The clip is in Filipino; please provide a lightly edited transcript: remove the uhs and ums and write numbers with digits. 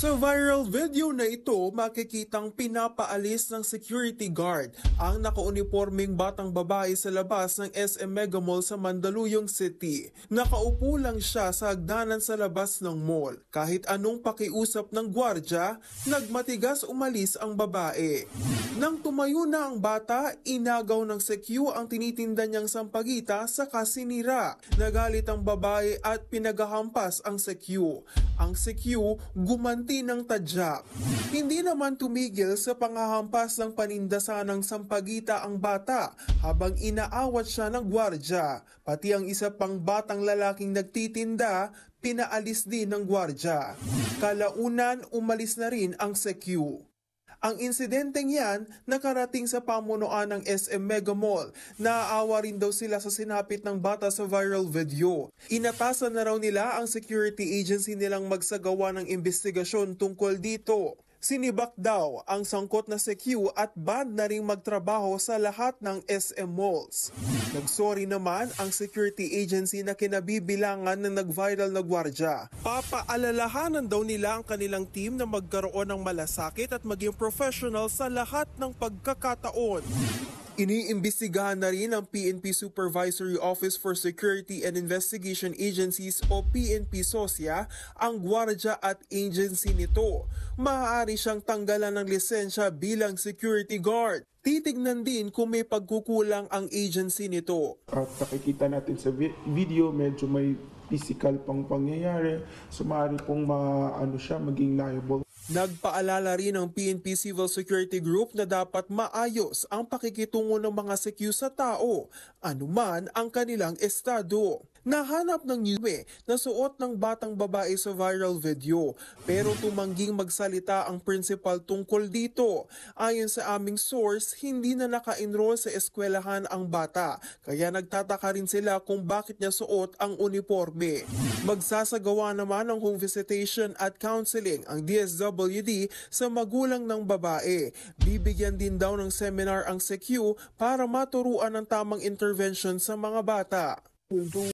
Sa viral video na ito, makikitang pinapaalis ng security guard ang nakaunipormeng batang babae sa labas ng SM Mega Mall sa Mandaluyong City. Nakaupo lang siya sa hagdanan sa labas ng mall. Kahit anong pakiusap ng gwardya, nagmatigas umalis ang babae. Nang tumayo na ang bata, inagaw ng CQ ang tinitinda niyang sampagita sa kasinira. Nagalit ang babae at pinagahampas ang CQ. Ang CQ gumanti ng tadyak. Hindi naman tumigil sa panghahampas ng panindasan ng sampagita ang bata habang inaawat siya ng gwardya. Pati ang isa pang batang lalaking nagtitinda, pinaalis din ng gwardya. Kalaunan, umalis na rin ang CQ. Ang insidenteng yan nakarating sa pamunuan ng SM Mega Mall. Naaawa rin daw sila sa sinapit ng bata sa viral video. Inatasan na raw nila ang security agency nilang magsagawa ng investigasyon tungkol dito. Sinibak daw ang sangkot na CQ at banned na ring magtrabaho sa lahat ng SM malls. Nagsorry naman ang security agency na kinabibilangan ng nag-viral na gwardya. Papaalalahanan daw nila ang kanilang team na magkaroon ng malasakit at maging professional sa lahat ng pagkakataon. Iniimbestigahan na rin ng PNP Supervisory Office for Security and Investigation Agencies o PNP-SOSIA ang gwardya at agency nito. Maaari siyang tanggalan ng lisensya bilang security guard. Titignan din kung may pagkukulang ang agency nito. At nakikita natin sa video, medyo may physical pang pangyayari. So maaari pong maging liable. Nagpaalala rin ng PNP Civil Security Group na dapat maayos ang pakikitungo ng mga CQ sa tao, anuman ang kanilang estado. Nahanap ng news na suot ng batang babae sa viral video, pero tumangging magsalita ang principal tungkol dito. Ayon sa aming source, hindi na naka-enroll sa eskwelahan ang bata, kaya nagtataka rin sila kung bakit niya suot ang uniforme. Magsasagawa naman ng home visitation at counseling ang DSWD sa magulang ng babae. Bibigyan din daw ng seminar ang CQ para maturuan ng tamang intervention sa mga bata.